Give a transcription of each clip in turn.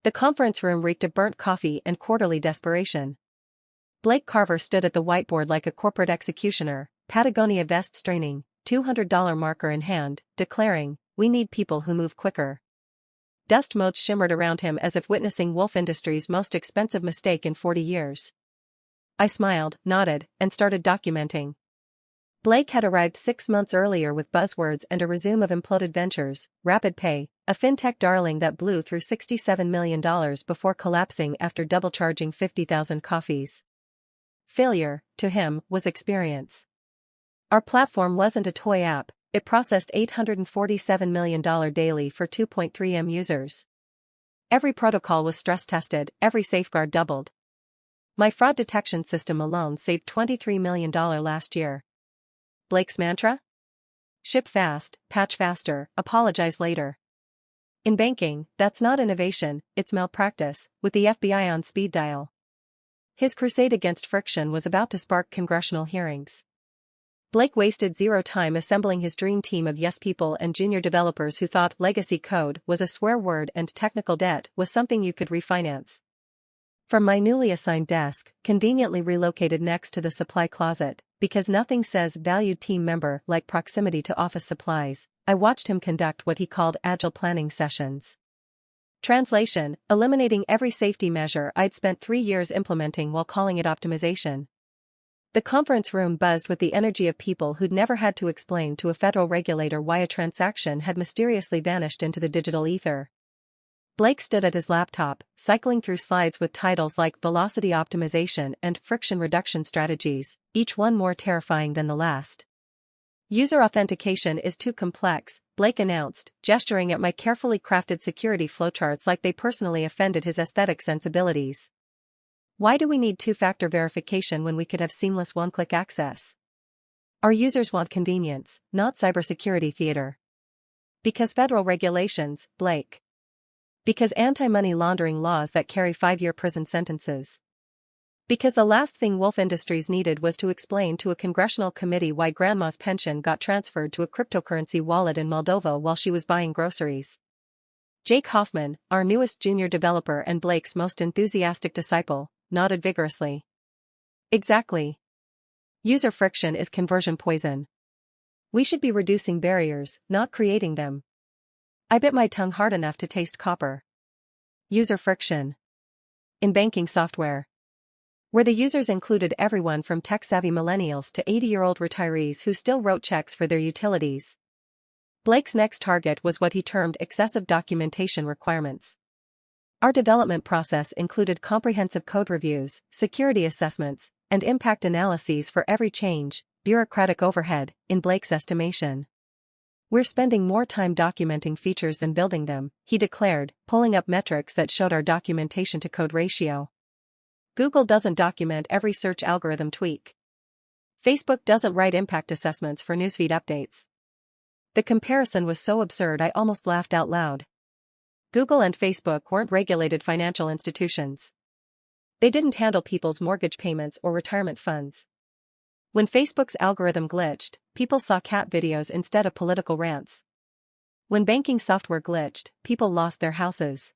The conference room reeked of burnt coffee and quarterly desperation. Blake Carver stood at the whiteboard like a corporate executioner, Patagonia vest straining, $200 marker in hand, declaring, "We need people who move quicker." Dust motes shimmered around him as if witnessing Wolf Industries' most expensive mistake in 40 years. I smiled, nodded, and started documenting. Blake had arrived 6 months earlier with buzzwords and a resume of imploded ventures, Rapid Pay, a fintech darling that blew through $67 million before collapsing after double-charging 50,000 coffees. Failure, to him, was experience. Our platform wasn't a toy app, it processed $847 million daily for 2.3 million users. Every protocol was stress-tested, every safeguard doubled. My fraud detection system alone saved $23 million last year. Blake's mantra? Ship fast, patch faster, apologize later. In banking, that's not innovation, it's malpractice, with the FBI on speed dial. His crusade against friction was about to spark congressional hearings. Blake wasted zero time assembling his dream team of yes people and junior developers who thought legacy code was a swear word and technical debt was something you could refinance. From my newly assigned desk, conveniently relocated next to the supply closet, because nothing says valued team member like proximity to office supplies, I watched him conduct what he called agile planning sessions. Translation: eliminating every safety measure I'd spent 3 years implementing while calling it optimization. The conference room buzzed with the energy of people who'd never had to explain to a federal regulator why a transaction had mysteriously vanished into the digital ether. Blake stood at his laptop, cycling through slides with titles like Velocity Optimization and Friction Reduction Strategies, each one more terrifying than the last. User authentication is too complex, Blake announced, gesturing at my carefully crafted security flowcharts like they personally offended his aesthetic sensibilities. Why do we need two-factor verification when we could have seamless one-click access? Our users want convenience, not cybersecurity theater. Because federal regulations, Blake. Because anti-money laundering laws that carry 5-year prison sentences. Because the last thing Wolf Industries needed was to explain to a congressional committee why grandma's pension got transferred to a cryptocurrency wallet in Moldova while she was buying groceries. Jake Hoffman, our newest junior developer and Blake's most enthusiastic disciple, nodded vigorously. Exactly. User friction is conversion poison. We should be reducing barriers, not creating them. I bit my tongue hard enough to taste copper. User friction. In banking software, where the users included everyone from tech-savvy millennials to 80-year-old retirees who still wrote checks for their utilities. Blake's next target was what he termed excessive documentation requirements. Our development process included comprehensive code reviews, security assessments, and impact analyses for every change, bureaucratic overhead, in Blake's estimation. We're spending more time documenting features than building them, he declared, pulling up metrics that showed our documentation to code ratio. Google doesn't document every search algorithm tweak. Facebook doesn't write impact assessments for newsfeed updates. The comparison was so absurd I almost laughed out loud. Google and Facebook weren't regulated financial institutions. They didn't handle people's mortgage payments or retirement funds. When Facebook's algorithm glitched, people saw cat videos instead of political rants. When banking software glitched, people lost their houses.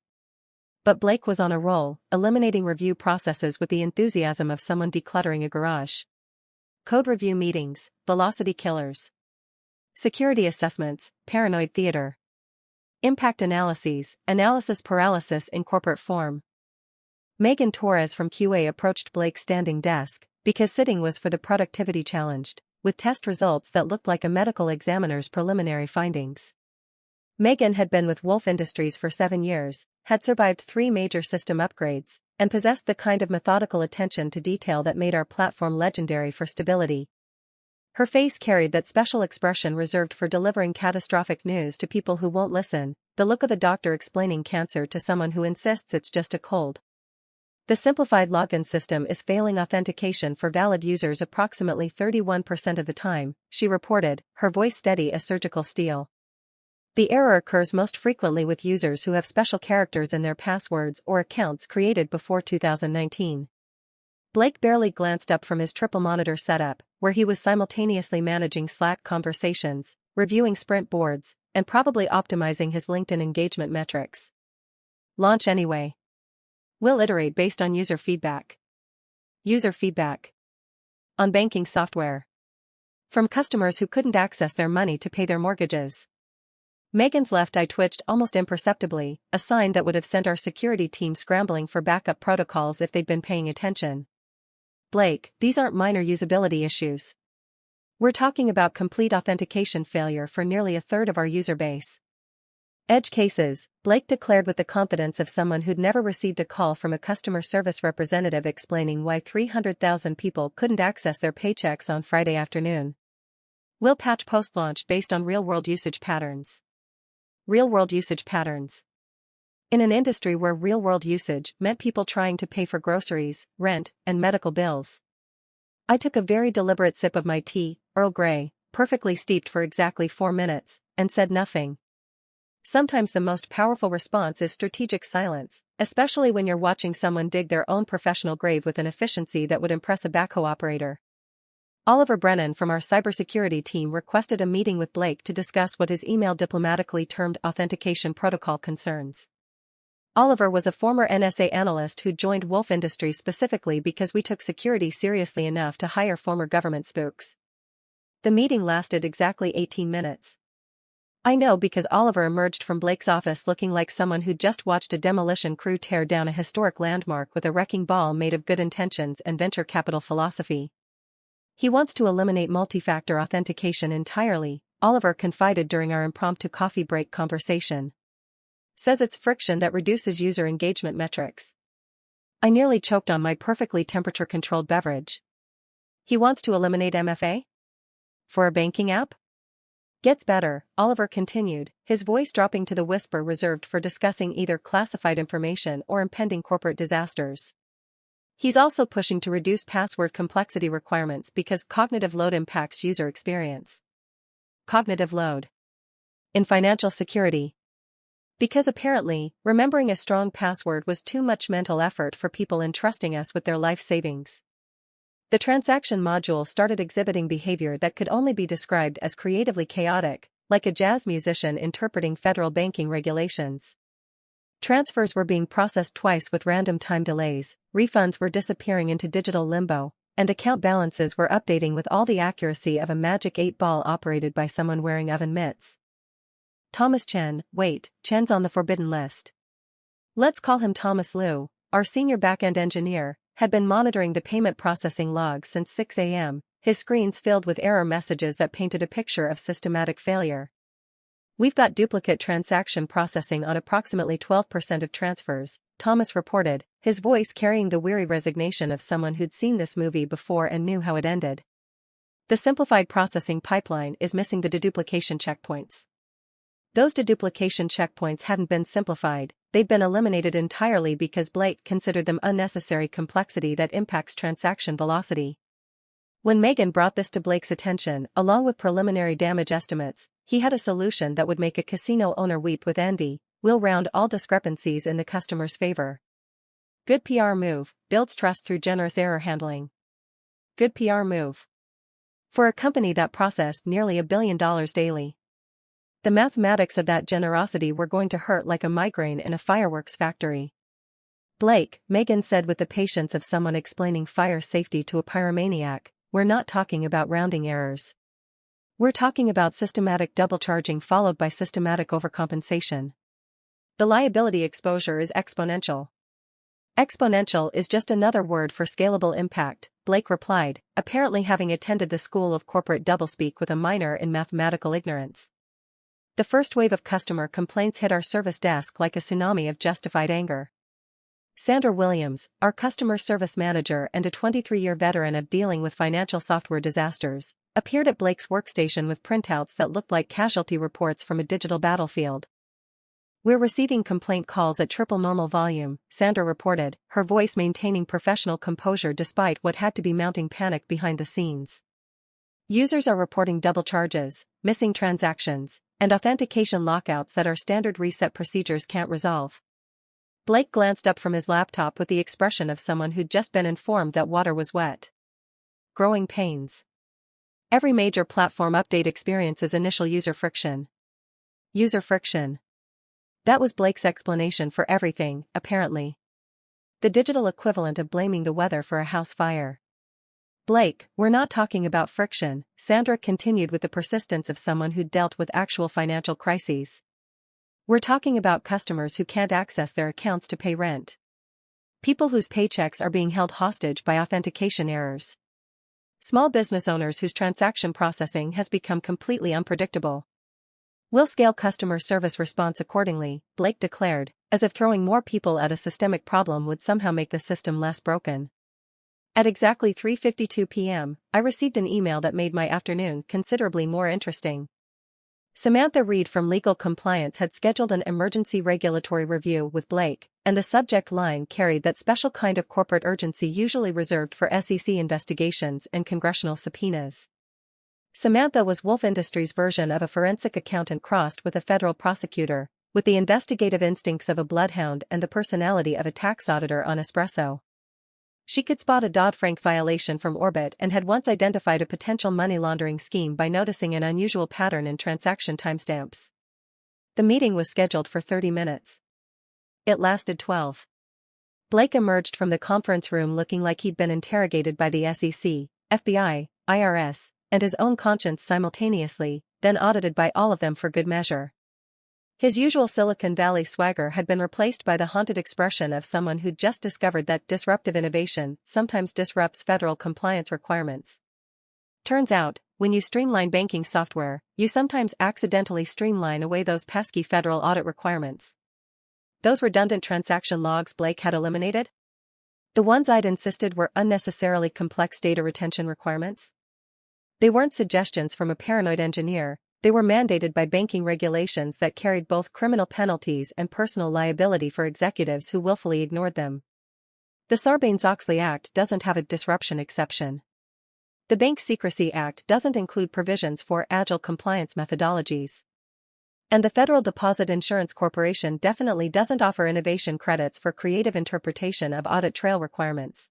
But Blake was on a roll, eliminating review processes with the enthusiasm of someone decluttering a garage. Code review meetings, velocity killers. Security assessments, paranoid theater. Impact analyses, analysis paralysis in corporate form. Megan Torres from QA approached Blake's standing desk, because sitting was for the productivity challenged, with test results that looked like a medical examiner's preliminary findings. Megan had been with Wolf Industries for 7 years, had survived 3 major system upgrades, and possessed the kind of methodical attention to detail that made our platform legendary for stability. Her face carried that special expression reserved for delivering catastrophic news to people who won't listen, the look of a doctor explaining cancer to someone who insists it's just a cold. The simplified login system is failing authentication for valid users approximately 31% of the time, she reported, her voice steady as surgical steel. The error occurs most frequently with users who have special characters in their passwords or accounts created before 2019. Blake barely glanced up from his triple monitor setup, where he was simultaneously managing Slack conversations, reviewing sprint boards, and probably optimizing his LinkedIn engagement metrics. Launch anyway. We'll iterate based on user feedback. User feedback. On banking software. From customers who couldn't access their money to pay their mortgages. Megan's left eye twitched almost imperceptibly, a sign that would have sent our security team scrambling for backup protocols if they'd been paying attention. Blake, these aren't minor usability issues. We're talking about complete authentication failure for nearly a third of our user base. Edge cases, Blake declared with the confidence of someone who'd never received a call from a customer service representative explaining why 300,000 people couldn't access their paychecks on Friday afternoon. We'll patch post-launch based on real-world usage patterns. Real-world usage patterns. In an industry where real-world usage meant people trying to pay for groceries, rent, and medical bills. I took a very deliberate sip of my tea, Earl Grey, perfectly steeped for exactly 4 minutes, and said nothing. Sometimes the most powerful response is strategic silence, especially when you're watching someone dig their own professional grave with an efficiency that would impress a backhoe operator. Oliver Brennan from our cybersecurity team requested a meeting with Blake to discuss what his email diplomatically termed authentication protocol concerns. Oliver was a former NSA analyst who joined Wolf Industries specifically because we took security seriously enough to hire former government spooks. The meeting lasted exactly 18 minutes. I know because Oliver emerged from Blake's office looking like someone who'd just watched a demolition crew tear down a historic landmark with a wrecking ball made of good intentions and venture capital philosophy. He wants to eliminate multi-factor authentication entirely, Oliver confided during our impromptu coffee break conversation. Says it's friction that reduces user engagement metrics. I nearly choked on my perfectly temperature-controlled beverage. He wants to eliminate MFA? For a banking app? Gets better, Oliver continued, his voice dropping to the whisper reserved for discussing either classified information or impending corporate disasters. He's also pushing to reduce password complexity requirements because cognitive load impacts user experience. Cognitive load. In financial security. Because apparently, remembering a strong password was too much mental effort for people entrusting us with their life savings. The transaction module started exhibiting behavior that could only be described as creatively chaotic, like a jazz musician interpreting federal banking regulations. Transfers were being processed twice with random time delays, refunds were disappearing into digital limbo, and account balances were updating with all the accuracy of a magic 8-ball operated by someone wearing oven mitts. Thomas Chen, wait, Chen's on the forbidden list. Let's call him Thomas Liu, our senior backend engineer, had been monitoring the payment processing logs since 6 a.m., his screens filled with error messages that painted a picture of systematic failure. We've got duplicate transaction processing on approximately 12% of transfers, Thomas reported, his voice carrying the weary resignation of someone who'd seen this movie before and knew how it ended. The simplified processing pipeline is missing the deduplication checkpoints. Those deduplication checkpoints hadn't been simplified, they'd been eliminated entirely because Blake considered them unnecessary complexity that impacts transaction velocity. When Megan brought this to Blake's attention, along with preliminary damage estimates, he had a solution that would make a casino owner weep with envy. We'll round all discrepancies in the customer's favor. Good PR move, builds trust through generous error handling. Good PR move. For a company that processed nearly $1 billion daily. The mathematics of that generosity were going to hurt like a migraine in a fireworks factory. Blake, Megan said with the patience of someone explaining fire safety to a pyromaniac, we're not talking about rounding errors. We're talking about systematic double charging followed by systematic overcompensation. The liability exposure is exponential. Exponential is just another word for scalable impact, Blake replied, apparently having attended the school of corporate doublespeak with a minor in mathematical ignorance. The first wave of customer complaints hit our service desk like a tsunami of justified anger. Sandra Williams, our customer service manager and a 23-year veteran of dealing with financial software disasters, appeared at Blake's workstation with printouts that looked like casualty reports from a digital battlefield. We're receiving complaint calls at triple normal volume, Sandra reported, her voice maintaining professional composure despite what had to be mounting panic behind the scenes. Users are reporting double charges, missing transactions, and authentication lockouts that our standard reset procedures can't resolve. Blake glanced up from his laptop with the expression of someone who'd just been informed that water was wet. Growing pains. Every major platform update experiences initial user friction. User friction. That was Blake's explanation for everything, apparently. The digital equivalent of blaming the weather for a house fire. Blake, we're not talking about friction, Sandra continued with the persistence of someone who'd dealt with actual financial crises. We're talking about customers who can't access their accounts to pay rent. People whose paychecks are being held hostage by authentication errors. Small business owners whose transaction processing has become completely unpredictable. We'll scale customer service response accordingly, Blake declared, as if throwing more people at a systemic problem would somehow make the system less broken. At exactly 3:52 p.m., I received an email that made my afternoon considerably more interesting. Samantha Reed from Legal Compliance had scheduled an emergency regulatory review with Blake, and the subject line carried that special kind of corporate urgency usually reserved for SEC investigations and congressional subpoenas. Samantha was Wolf Industries' version of a forensic accountant crossed with a federal prosecutor, with the investigative instincts of a bloodhound and the personality of a tax auditor on espresso. She could spot a Dodd-Frank violation from orbit and had once identified a potential money laundering scheme by noticing an unusual pattern in transaction timestamps. The meeting was scheduled for 30 minutes. It lasted 12. Blake emerged from the conference room looking like he'd been interrogated by the SEC, FBI, IRS, and his own conscience simultaneously, then audited by all of them for good measure. His usual Silicon Valley swagger had been replaced by the haunted expression of someone who'd just discovered that disruptive innovation sometimes disrupts federal compliance requirements. Turns out, when you streamline banking software, you sometimes accidentally streamline away those pesky federal audit requirements. Those redundant transaction logs Blake had eliminated? The ones I'd insisted were unnecessarily complex data retention requirements? They weren't suggestions from a paranoid engineer. They were mandated by banking regulations that carried both criminal penalties and personal liability for executives who willfully ignored them. The Sarbanes-Oxley Act doesn't have a disruption exception. The Bank Secrecy Act doesn't include provisions for agile compliance methodologies. And the Federal Deposit Insurance Corporation definitely doesn't offer innovation credits for creative interpretation of audit trail requirements.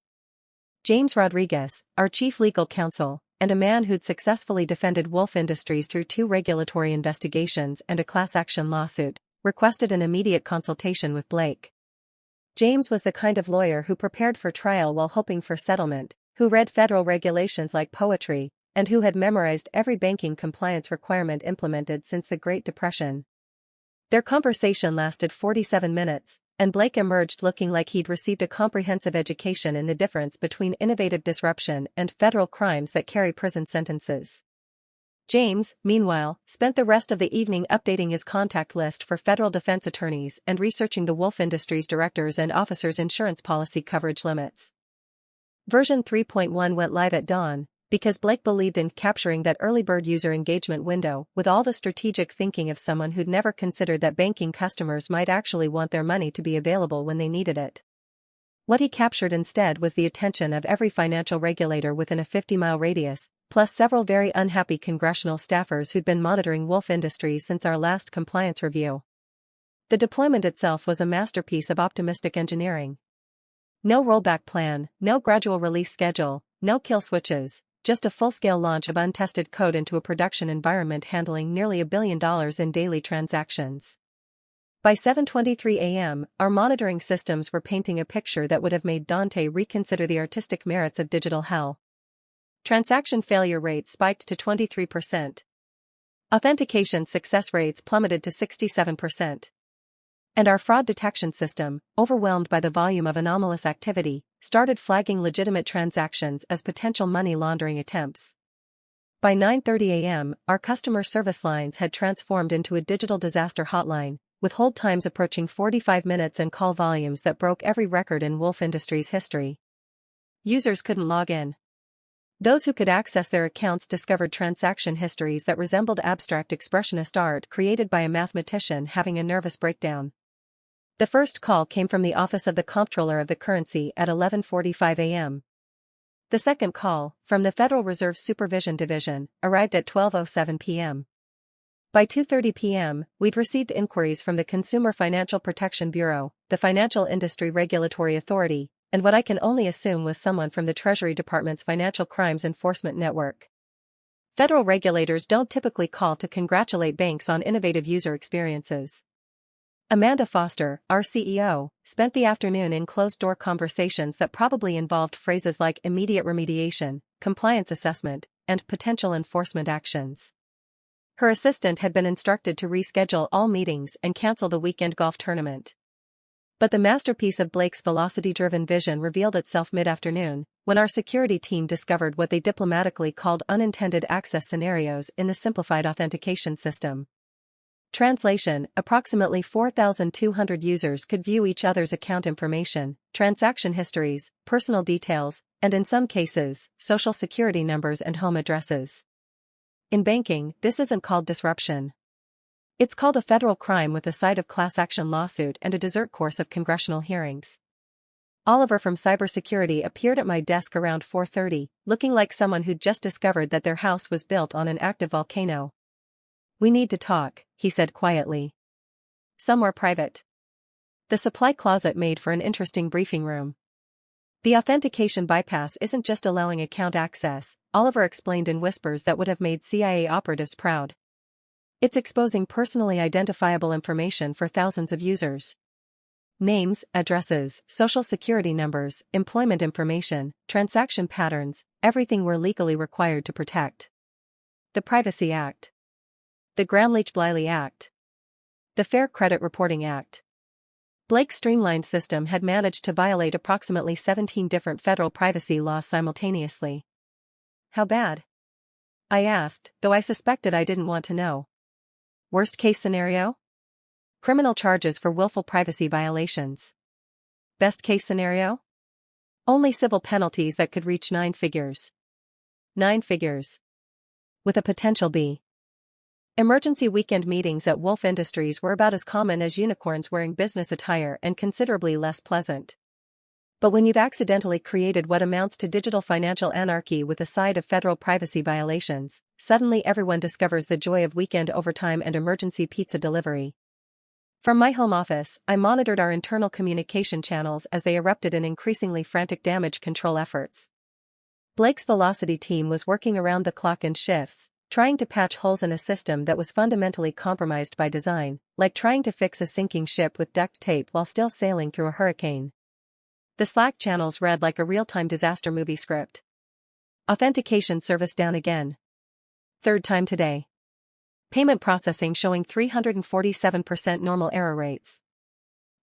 James Rodriguez, our chief legal counsel, and a man who'd successfully defended Wolf Industries through 2 regulatory investigations and a class action lawsuit, requested an immediate consultation with Blake. James was the kind of lawyer who prepared for trial while hoping for settlement, who read federal regulations like poetry, and who had memorized every banking compliance requirement implemented since the Great Depression. Their conversation lasted 47 minutes, and Blake emerged looking like he'd received a comprehensive education in the difference between innovative disruption and federal crimes that carry prison sentences. James, meanwhile, spent the rest of the evening updating his contact list for federal defense attorneys and researching the Wolf Industries directors' and officers' insurance policy coverage limits. Version 3.1 went live at dawn, because Blake believed in capturing that early bird user engagement window with all the strategic thinking of someone who'd never considered that banking customers might actually want their money to be available when they needed it. What he captured instead was the attention of every financial regulator within a 50-mile radius, plus several very unhappy congressional staffers who'd been monitoring Wolf Industries since our last compliance review. The deployment itself was a masterpiece of optimistic engineering. No rollback plan, no gradual release schedule, no kill switches. Just a full-scale launch of untested code into a production environment handling nearly $1 billion in daily transactions. By 7:23 a.m., our monitoring systems were painting a picture that would have made Dante reconsider the artistic merits of digital hell. Transaction failure rates spiked to 23%. Authentication success rates plummeted to 67%. And our fraud detection system, overwhelmed by the volume of anomalous activity, started flagging legitimate transactions as potential money laundering attempts. By 9:30 a.m., our customer service lines had transformed into a digital disaster hotline, with hold times approaching 45 minutes and call volumes that broke every record in Wolf Industries history. Users couldn't log in. Those who could access their accounts discovered transaction histories that resembled abstract expressionist art created by a mathematician having a nervous breakdown. The first call came from the office of the Comptroller of the Currency at 11:45 a.m. The second call, from the Federal Reserve Supervision Division, arrived at 12:07 p.m. By 2:30 p.m., we'd received inquiries from the Consumer Financial Protection Bureau, the Financial Industry Regulatory Authority, and what I can only assume was someone from the Treasury Department's Financial Crimes Enforcement Network. Federal regulators don't typically call to congratulate banks on innovative user experiences. Amanda Foster, our CEO, spent the afternoon in closed-door conversations that probably involved phrases like immediate remediation, compliance assessment, and potential enforcement actions. Her assistant had been instructed to reschedule all meetings and cancel the weekend golf tournament. But the masterpiece of Blake's velocity-driven vision revealed itself mid-afternoon, when our security team discovered what they diplomatically called unintended access scenarios in the simplified authentication system. Translation: approximately 4,200 users could view each other's account information, transaction histories, personal details, and in some cases, social security numbers and home addresses. In banking, this isn't called disruption. It's called a federal crime with a side of class action lawsuit and a dessert course of congressional hearings. Oliver from cybersecurity appeared at my desk around 4:30, looking like someone who'd just discovered that their house was built on an active volcano. "We need to talk," he said quietly. "Somewhere private." The supply closet made for an interesting briefing room. The authentication bypass isn't just allowing account access, Oliver explained in whispers that would have made CIA operatives proud. It's exposing personally identifiable information for thousands of users. Names, addresses, social security numbers, employment information, transaction patterns, everything we're legally required to protect. The Privacy Act. The Gramm-Leach-Bliley Act. The Fair Credit Reporting Act. Blake's streamlined system had managed to violate approximately 17 different federal privacy laws simultaneously. How bad? I asked, though I suspected I didn't want to know. Worst case scenario? Criminal charges for willful privacy violations. Best case scenario? Only civil penalties that could reach 9 figures. 9 figures. With a potential B. Emergency weekend meetings at Wolf Industries were about as common as unicorns wearing business attire and considerably less pleasant. But when you've accidentally created what amounts to digital financial anarchy with a side of federal privacy violations, suddenly everyone discovers the joy of weekend overtime and emergency pizza delivery. From my home office, I monitored our internal communication channels as they erupted in increasingly frantic damage control efforts. Blake's velocity team was working around the clock in shifts, trying to patch holes in a system that was fundamentally compromised by design, like trying to fix a sinking ship with duct tape while still sailing through a hurricane. The Slack channels read like a real-time disaster movie script. Authentication service down again. Third time today. Payment processing showing 347% normal error rates.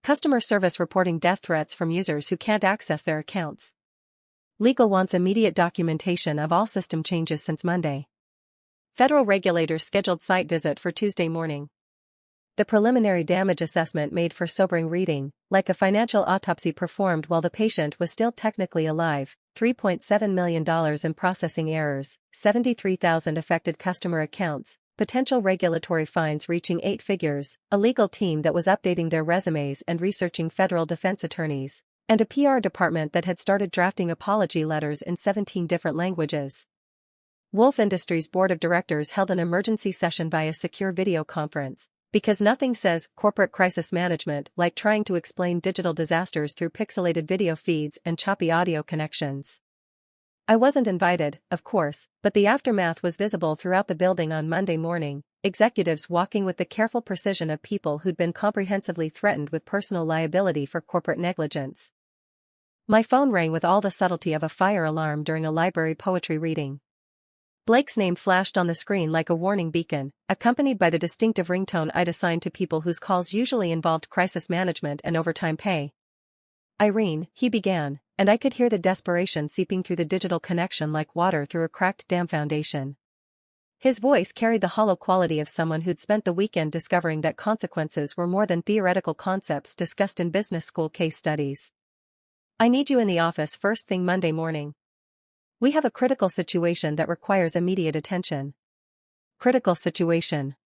Customer service reporting death threats from users who can't access their accounts. Legal wants immediate documentation of all system changes since Monday. Federal regulators scheduled site visit for Tuesday morning. The preliminary damage assessment made for sobering reading, like a financial autopsy performed while the patient was still technically alive, $3.7 million in processing errors, 73,000 affected customer accounts, potential regulatory fines reaching 8 figures, a legal team that was updating their resumes and researching federal defense attorneys, and a PR department that had started drafting apology letters in 17 different languages. Wolf Industries Board of Directors held an emergency session via secure video conference, because nothing says corporate crisis management like trying to explain digital disasters through pixelated video feeds and choppy audio connections. I wasn't invited, of course, but the aftermath was visible throughout the building on Monday morning, executives walking with the careful precision of people who'd been comprehensively threatened with personal liability for corporate negligence. My phone rang with all the subtlety of a fire alarm during a library poetry reading. Blake's name flashed on the screen like a warning beacon, accompanied by the distinctive ringtone I'd assigned to people whose calls usually involved crisis management and overtime pay. "Irene," he began, and I could hear the desperation seeping through the digital connection like water through a cracked dam foundation. His voice carried the hollow quality of someone who'd spent the weekend discovering that consequences were more than theoretical concepts discussed in business school case studies. "I need you in the office first thing Monday morning. We have a critical situation that requires immediate attention." Critical situation.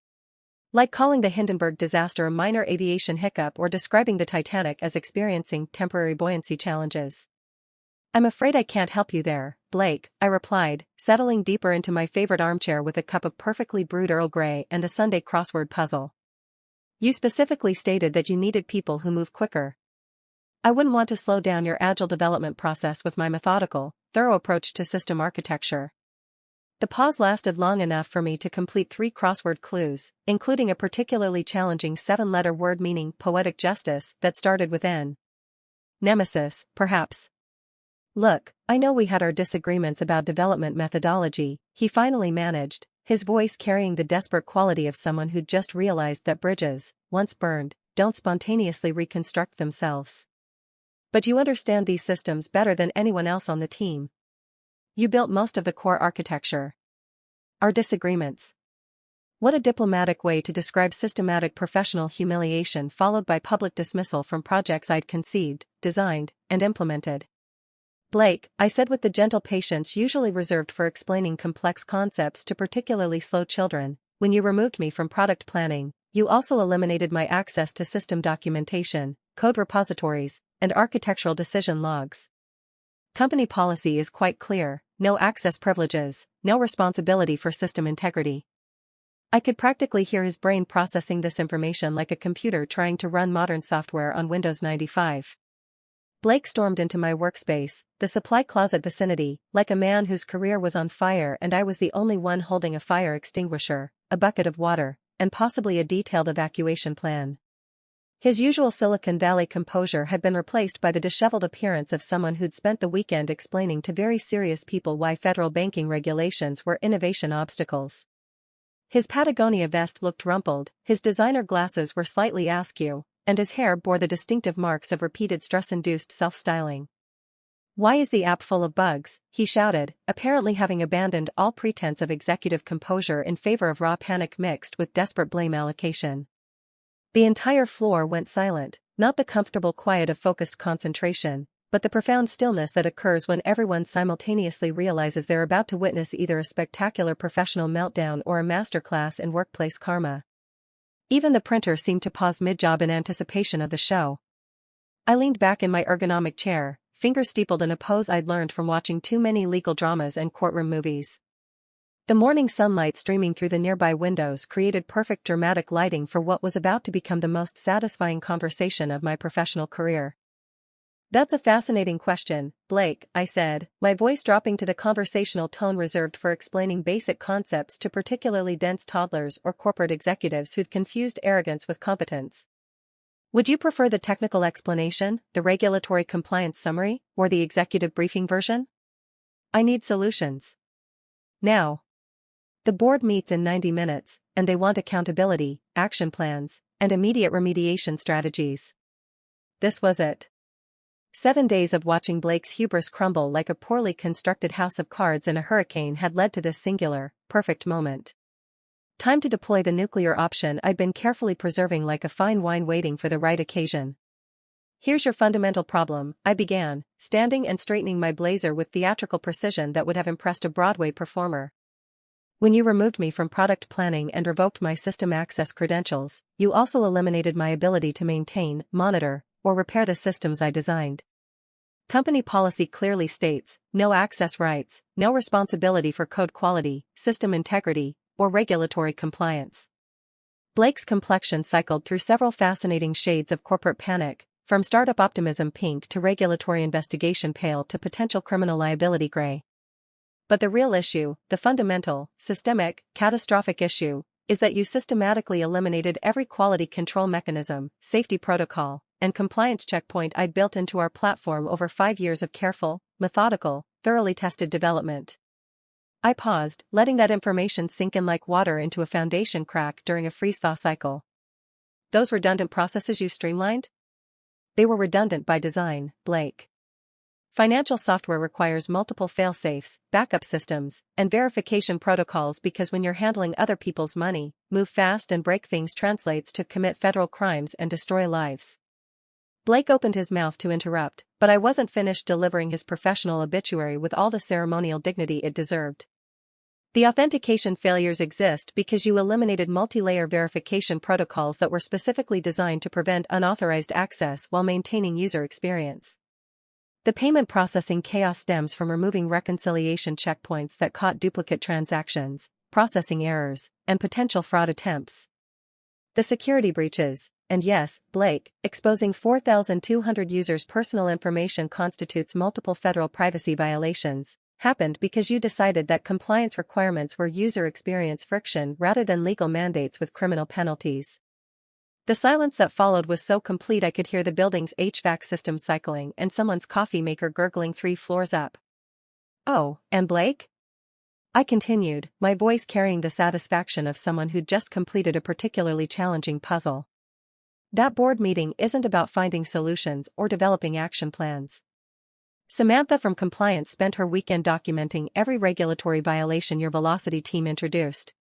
Like calling the Hindenburg disaster a minor aviation hiccup or describing the Titanic as experiencing temporary buoyancy challenges. "I'm afraid I can't help you there, Blake," I replied, settling deeper into my favorite armchair with a cup of perfectly brewed Earl Grey and a Sunday crossword puzzle. "You specifically stated that you needed people who move quicker. I wouldn't want to slow down your agile development process with my methodical, thorough approach to system architecture." The pause lasted long enough for me to complete 3 crossword clues, including a particularly challenging 7-letter word meaning poetic justice that started with N. Nemesis, perhaps. Look, I know we had our disagreements about development methodology, he finally managed, his voice carrying the desperate quality of someone who'd just realized that bridges, once burned, don't spontaneously reconstruct themselves. But you understand these systems better than anyone else on the team. You built most of the core architecture. Our disagreements. What a diplomatic way to describe systematic professional humiliation followed by public dismissal from projects I'd conceived, designed, and implemented. Blake, I said with the gentle patience usually reserved for explaining complex concepts to particularly slow children, when you removed me from product planning, you also eliminated my access to system documentation, code repositories, and architectural decision logs. Company policy is quite clear: no access privileges, no responsibility for system integrity. I could practically hear his brain processing this information like a computer trying to run modern software on Windows 95. Blake stormed into my workspace, the supply closet vicinity, like a man whose career was on fire and I was the only one holding a fire extinguisher, a bucket of water, and possibly a detailed evacuation plan. His usual Silicon Valley composure had been replaced by the disheveled appearance of someone who'd spent the weekend explaining to very serious people why federal banking regulations were innovation obstacles. His Patagonia vest looked rumpled, his designer glasses were slightly askew, and his hair bore the distinctive marks of repeated stress-induced self-styling. "Why is the app full of bugs?" he shouted, apparently having abandoned all pretense of executive composure in favor of raw panic mixed with desperate blame allocation. The entire floor went silent, not the comfortable quiet of focused concentration, but the profound stillness that occurs when everyone simultaneously realizes they're about to witness either a spectacular professional meltdown or a masterclass in workplace karma. Even the printer seemed to pause mid-job in anticipation of the show. I leaned back in my ergonomic chair, fingers steepled in a pose I'd learned from watching too many legal dramas and courtroom movies. The morning sunlight streaming through the nearby windows created perfect dramatic lighting for what was about to become the most satisfying conversation of my professional career. "That's a fascinating question, Blake," I said, my voice dropping to the conversational tone reserved for explaining basic concepts to particularly dense toddlers or corporate executives who'd confused arrogance with competence. "Would you prefer the technical explanation, the regulatory compliance summary, or the executive briefing version? I need solutions. Now. The board meets in 90 minutes, and they want accountability, action plans, and immediate remediation strategies." This was it. 7 days of watching Blake's hubris crumble like a poorly constructed house of cards in a hurricane had led to this singular, perfect moment. Time to deploy the nuclear option I'd been carefully preserving like a fine wine waiting for the right occasion. "Here's your fundamental problem," I began, standing and straightening my blazer with theatrical precision that would have impressed a Broadway performer. "When you removed me from product planning and revoked my system access credentials, you also eliminated my ability to maintain, monitor, or repair the systems I designed. Company policy clearly states, no access rights, no responsibility for code quality, system integrity, or regulatory compliance." Blake's complexion cycled through several fascinating shades of corporate panic, from startup optimism pink to regulatory investigation pale to potential criminal liability gray. But the real issue, the fundamental, systemic, catastrophic issue, is that you systematically eliminated every quality control mechanism, safety protocol, and compliance checkpoint I'd built into our platform over 5 years of careful, methodical, thoroughly tested development. I paused, letting that information sink in like water into a foundation crack during a freeze-thaw cycle. "Those redundant processes you streamlined? They were redundant by design, Blake. Financial software requires multiple fail-safes, backup systems, and verification protocols because when you're handling other people's money, move fast and break things translates to commit federal crimes and destroy lives." Blake opened his mouth to interrupt, but I wasn't finished delivering his professional obituary with all the ceremonial dignity it deserved. "The authentication failures exist because you eliminated multi-layer verification protocols that were specifically designed to prevent unauthorized access while maintaining user experience. The payment processing chaos stems from removing reconciliation checkpoints that caught duplicate transactions, processing errors, and potential fraud attempts. The security breaches, and yes, Blake, exposing 4,200 users' personal information constitutes multiple federal privacy violations, happened because you decided that compliance requirements were user experience friction rather than legal mandates with criminal penalties. The silence that followed was so complete I could hear the building's HVAC system cycling and someone's coffee maker gurgling 3 floors up. "Oh, and Blake?" I continued, my voice carrying the satisfaction of someone who'd just completed a particularly challenging puzzle. "That board meeting isn't about finding solutions or developing action plans. Samantha from compliance spent her weekend documenting every regulatory violation your velocity team introduced.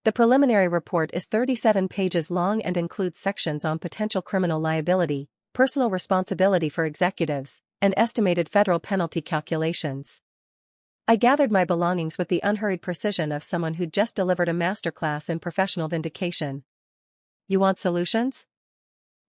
The preliminary report is 37 pages long and includes sections on potential criminal liability, personal responsibility for executives, and estimated federal penalty calculations." I gathered my belongings with the unhurried precision of someone who'd just delivered a masterclass in professional vindication. "You want solutions?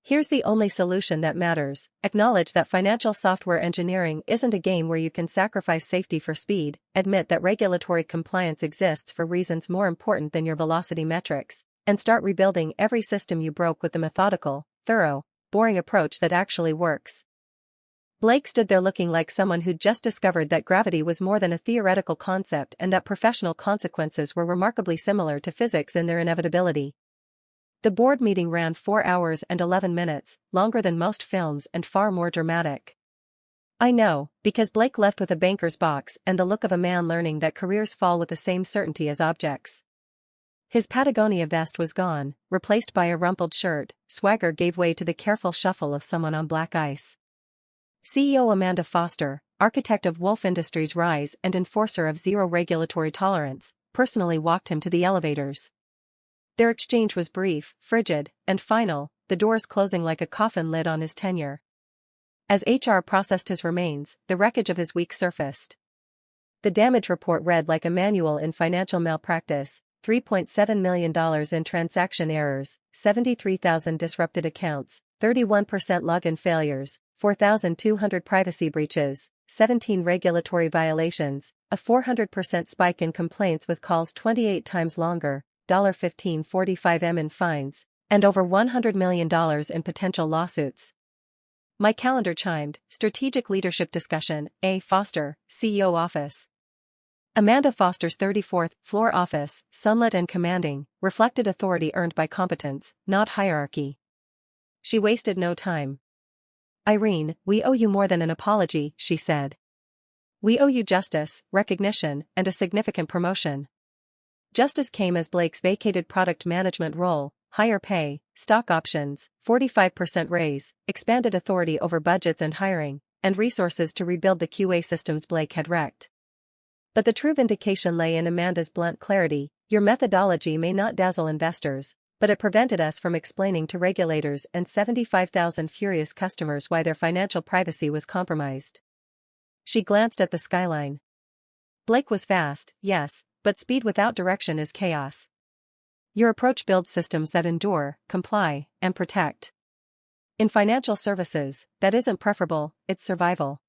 Here's the only solution that matters. Acknowledge that financial software engineering isn't a game where you can sacrifice safety for speed, admit that regulatory compliance exists for reasons more important than your velocity metrics, and start rebuilding every system you broke with the methodical, thorough, boring approach that actually works." Blake stood there looking like someone who'd just discovered that gravity was more than a theoretical concept and that professional consequences were remarkably similar to physics in their inevitability. The board meeting ran 4 hours and 11 minutes, longer than most films and far more dramatic. I know, because Blake left with a banker's box and the look of a man learning that careers fall with the same certainty as objects. His Patagonia vest was gone, replaced by a rumpled shirt. Swagger gave way to the careful shuffle of someone on black ice. CEO Amanda Foster, architect of Wolf Industries' rise and enforcer of zero regulatory tolerance, personally walked him to the elevators. Their exchange was brief, frigid, and final, the doors closing like a coffin lid on his tenure. As HR processed his remains, the wreckage of his week surfaced. The damage report read like a manual in financial malpractice: $3.7 million in transaction errors, 73,000 disrupted accounts, 31% login failures, 4,200 privacy breaches, 17 regulatory violations, a 400% spike in complaints with calls 28 times longer, $15.45 in fines, and over $100 million in potential lawsuits. My calendar chimed: strategic leadership discussion, A. Foster, CEO office. Amanda Foster's 34th floor office, sunlit and commanding, reflected authority earned by competence, not hierarchy. She wasted no time. "Irene, we owe you more than an apology," she said. "We owe you justice, recognition, and a significant promotion." Justice came as Blake's vacated product management role, higher pay, stock options, 45% raise, expanded authority over budgets and hiring, and resources to rebuild the QA systems Blake had wrecked. But the true vindication lay in Amanda's blunt clarity: your methodology may not dazzle investors, but it prevented us from explaining to regulators and 75,000 furious customers why their financial privacy was compromised. She glanced at the skyline. Blake was fast, yes, but speed without direction is chaos. Your approach builds systems that endure, comply, and protect. In financial services, that isn't preferable, it's survival.